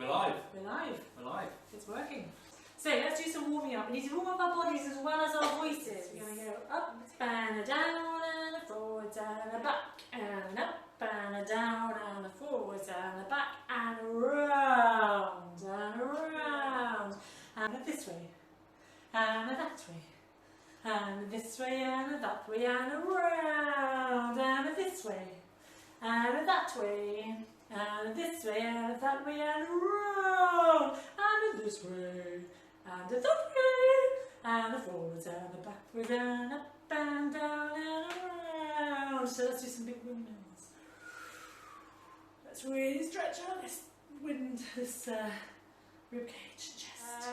live. We're live. We're live. It's working. So let's do some warming up. We need to warm up our bodies as well as our voices. We're going to go up and a down and a forwards and a back and up and a down and a forwards and a back and around and around and this way and that way and this way and that way and around and this way and that way and this way and that way and around and this way and that way and the forwards and the backwards and up and down and around. So let's do some big windmills. Let's really stretch out this rib cage and chest.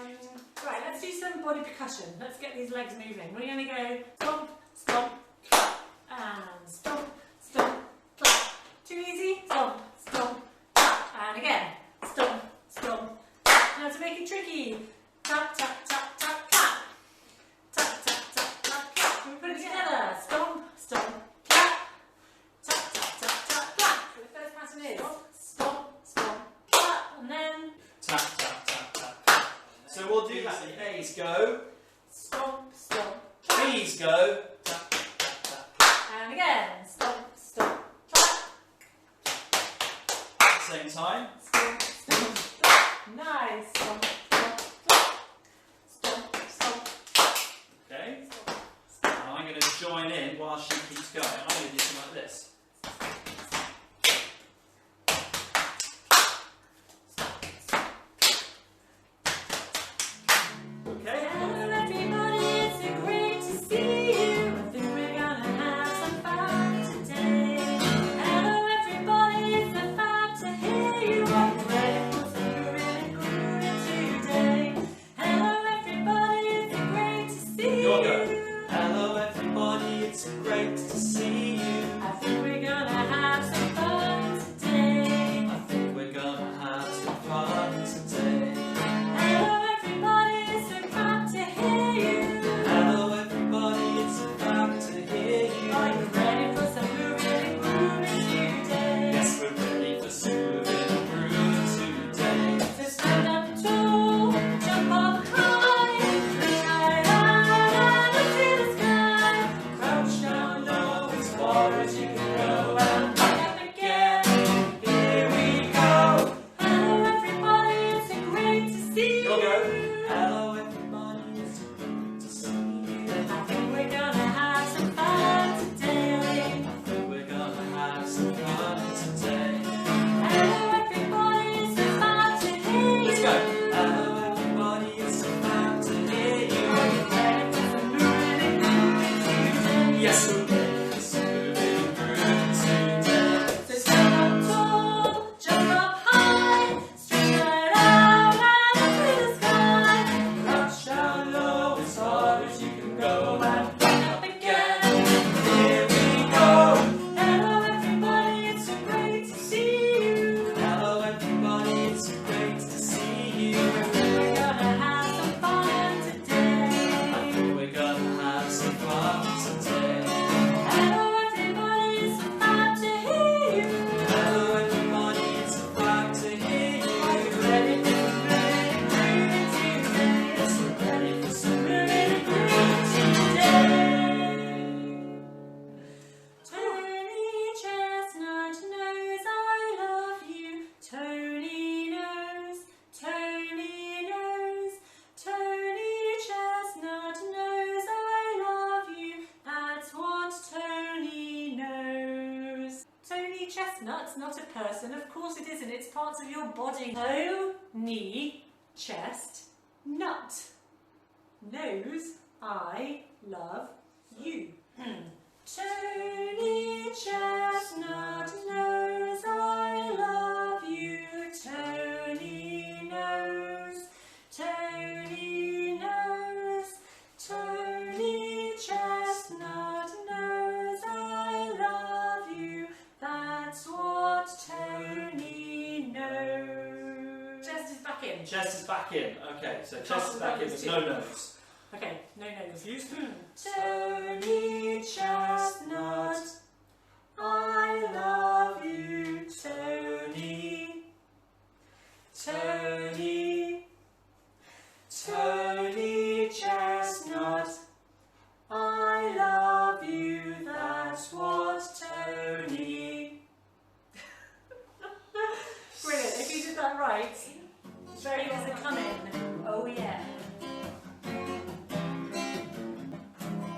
Right, let's do some body percussion. Let's get these legs moving. We're going to go stomp, stomp, clap, and stomp, stomp, clap. Too easy? Stomp, stomp, clap, and again. Stomp, stomp, clap. Now to make it tricky. Tap, tap, tap, tap, clap. Tap, tap, tap, tap, clap. Can we put it together? Stomp, stomp, clap. Tap, tap, tap, tap, clap. So the first pattern is stomp, stomp, clap, and then Tap, tap, tap, tap, tap. So we'll do that. The A's go. stomp, stomp, clap. B's go. Tap, tap, tap, tap. And again. Stomp, stomp, clap. At the same time. Stomp, stomp, clap. Nice. Stomp, stomp, clap. Stomp, stomp, clap. Okay. Stomp, And I'm going to join in while she keeps going. I'm going to do something like this. Okay. hello everybody, it's so great to see you. I think we're gonna have some fun today. Hello everybody, it's so fun to hear you. Are you ready for some moving and grooving today? Hello everybody, it's so great to see Your you. go. Hello everybody, it's great to see you. I think we're gonna have some fun today. I think we're gonna have some fun today. Hello everybody, it's so fun to hear you. Hello everybody, it's about to hear you. Are you ready for some moving and grooving today? Yes, we're ready for some moving and grooving today. So stand up tall, jump up high, reach right out and up to the sky. Crouch down low as far as you can go and back up again. Here we go. Hello everybody, it's so great to see Your you. go. Hello everybody, it's great to see you. I think we're gonna have some fun today. I think we're gonna have some fun today. Hello everybody, it's so fun to hear you. Let's go. Hello everybody, it's so fun to hear you. Ready for some moving and grooving today? Yes, we're ready for some moving and grooving today. So stand up tall, jump up high, stretch right out and up to the sky. Crouch down low as far as you can go and back up again. Here we go. Hello everybody, it's so great to see you. Hello everybody, it's so great to see you. We're gonna have some fun today. I think we're gonna have some fun today. Hello everybody, it's so fun to hear you. Hello everybody, it's so fun to hear Are you you. ready for some moving and grooving today? Yes, we're ready for some Moving moving and and grooving grooving today. Tony Chestnut knows I love you. Tony knows, Tony knows. Tony Chestnut knows I love you. That's what Tony knows. Tony Chestnut's not a person, of course it isn't. It's parts of your body. Tony chest nut knows I love you. Tony Chestnut knows I love you. Tony knows, Tony knows. Tony Chestnut knows I love you. That's what Tony knows. Chest is back in. Chest is back in. Okay, so chest is back in with no notes. Okay, no nose. Confused? Tony Chestnut, I love you, Tony. Tony, Tony Chestnut, I love you, that's what Tony. Brilliant, if you did that right, train is a-comin. Oh yeah.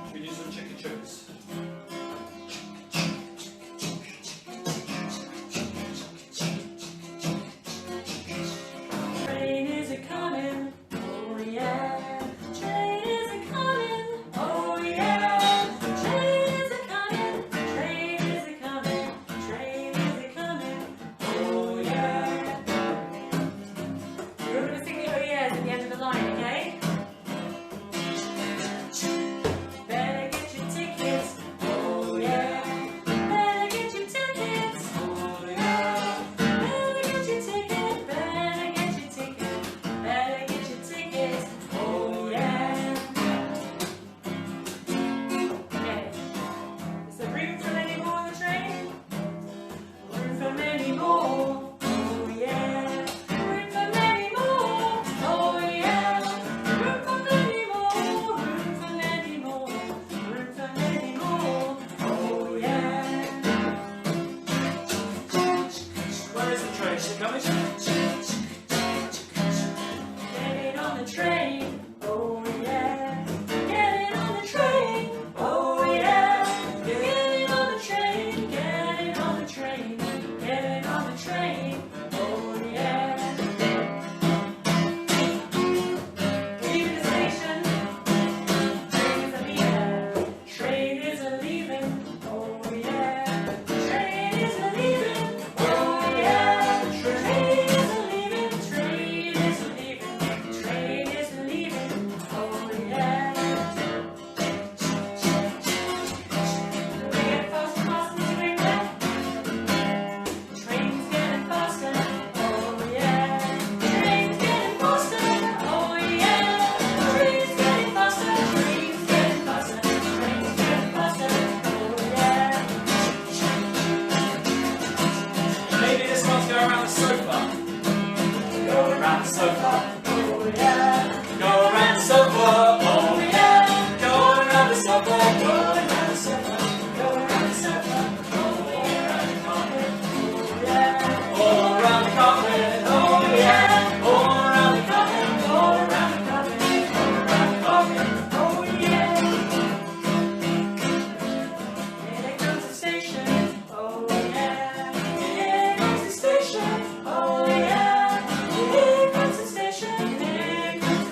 Should we do some chicken chooks? Train is a-comin. Oh yeah. Train is a-comin. Oh yeah. Train is a-comin. Train is a-comin. Train is a-comin. Oh yeah. You're going to sing the oh yeahs at the end of the line, okay? Better get your tickets. Oh yeah. Better get your tickets. Oh yeah. Better get your ticket. Better get your ticket. Better get your tickets. Oh yeah. Okay. Is there room for many more on the train? Room for many more. Oh yeah. Room for many more. Oh yeah. Room for many more. Room for many more. Room for many more. Oh yeah. Where is the train? Is it coming? Get on the train. Oh yeah. Get on the train. Oh yeah. Get on the train. Get on the train. Get on the train. Oh yeah. Leaving the station. Train is a leaving. Oh yeah. Train is a leaving. Oh yeah. Train is a leaving. Train is a leaving. Train is a leaving. Oh yeah. We get faster, faster to bring back. Train's getting faster. Oh yeah. Train's getting faster. Oh yeah. Train's getting faster. Train's getting faster. Train's getting faster. Oh yeah. Maybe this one's go around the sofa. Go around the sofa. Oh yeah. Go around the sofa. Oh yeah. Go around the sofa. Go around the sofa. Go around the sofa. Oh yeah. Yeah. All around the carpet. Oh yeah. All around the carpet. All around the carpet. All around the carpet. Oh yeah. Here comes the station. Oh yeah. Here comes the station. Oh yeah. Here comes the station. Here comes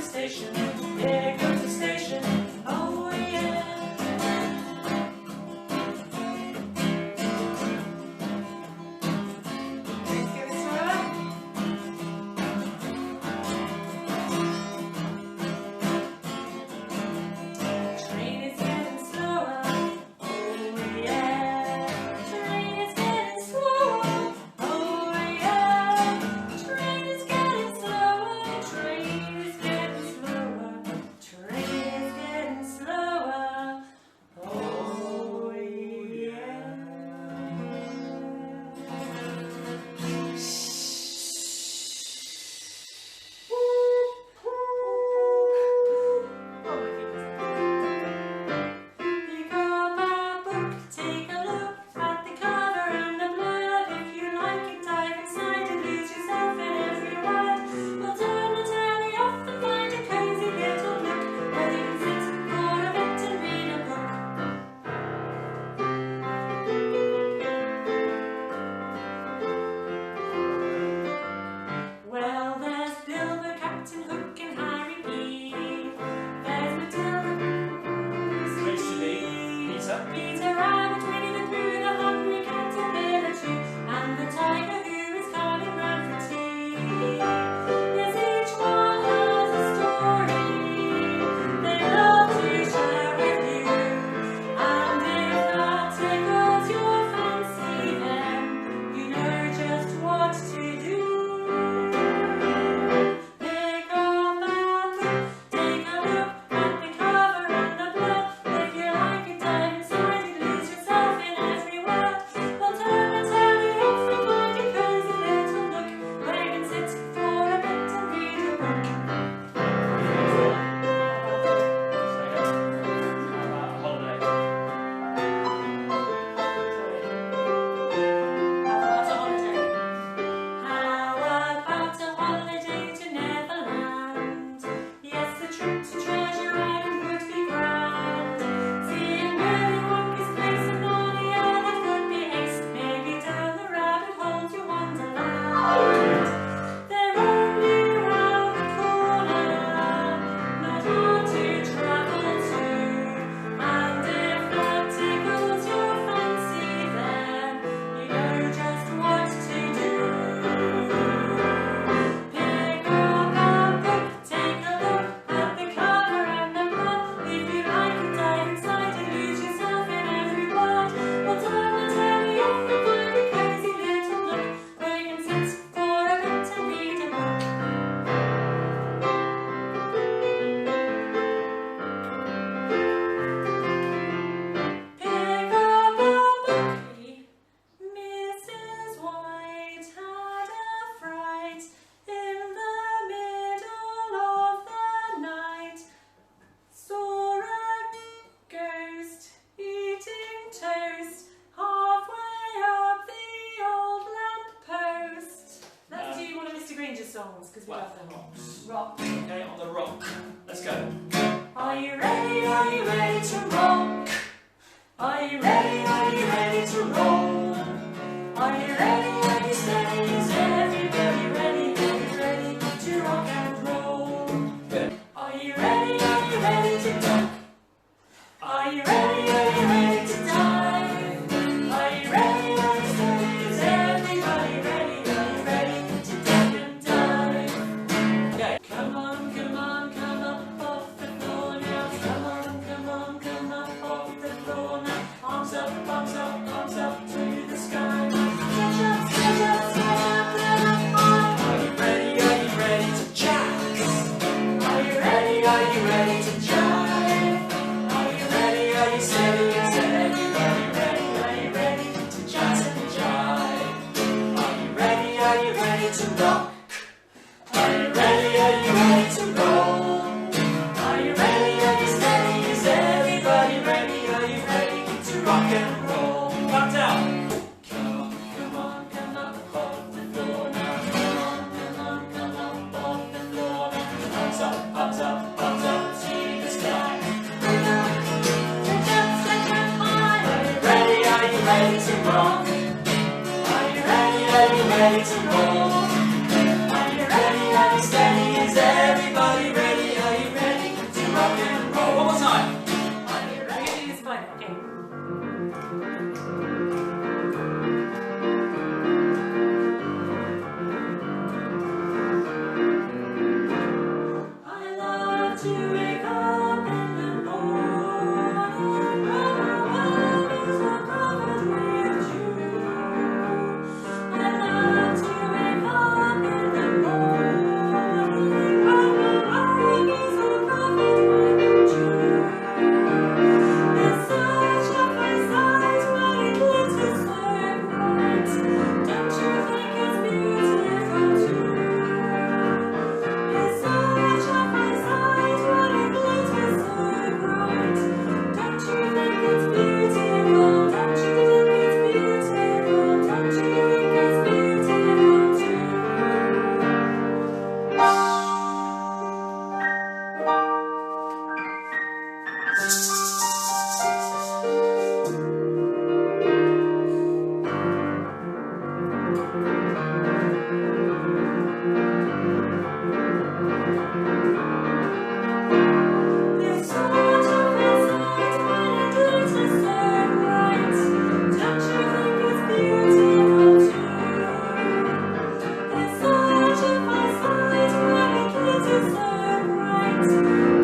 songs because we Well, love them. rocks. Rock. Okay, on the rock. Let's go. Are you ready? Are you ready to rock? Are you ready? Are you ready to roll? Are you ready? Are you steady? Is everybody ready? Are you ready to rock and roll? Good. Are you ready? Are you ready to duck? Are you ready? Are you ready to dive? Are you ready? Are you steady? Is everybody ready? Are you ready to duck and dive? Okay. Come on, come on, come up off the floor now. Come on, come on, come up off the floor now. Arms up, arms up, arms up to the sky. Stretch up, stretch up, stretch up, let up high. Are you ready? Are you ready to jazz? Are you ready? Are you ready to jive? Are you ready? Are you steady? Is everybody ready? Are you ready to jazz and jive? Are you ready? Are you ready to rock? Are you ready? Are you ready to roll? Are you ready? Are you steady? Is everybody ready? Are you ready to rock and roll? Back down. Come on, come on, come up off the floor now. Come on, come on, come up off the floor now. Arms up, arms up, arms up to the sky. Stretch up, stretch up high. Are you ready? Are you ready to rock? Are you ready? Are you ready to roll? Are you ready? Are you steady? Is everybody ready? Are you ready to rock and roll? One more time. Are you ready? We're gonna do this fine, okay? I love to wake up in the morning when my world is all covered with dew. I love to wake up in the morning when my world is all covered with dew. It's such a fine sight when it glitters so bright. Don't you think it's beautiful too? It's such a fine sight when it glitters so bright. Don't you think it's beautiful? Don't you think it's beautiful? Don't you think it's beautiful too? It's such a fine sight when it glitters so bright. Don't you think it's beautiful too? It's such a fine sight when it glitters so bright.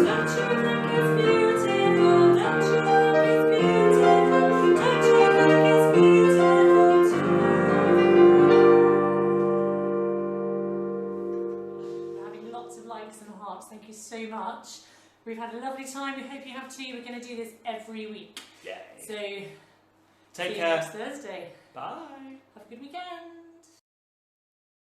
Don't you think it's beautiful? Don't you think it's beautiful? Don't you think it's beautiful too? We're having lots of likes and hearts. Thank you so much. We've had a lovely time. We hope you have too. We're going to do this every week. Yay. So, Take see you care. next Thursday. Bye. Have a good weekend.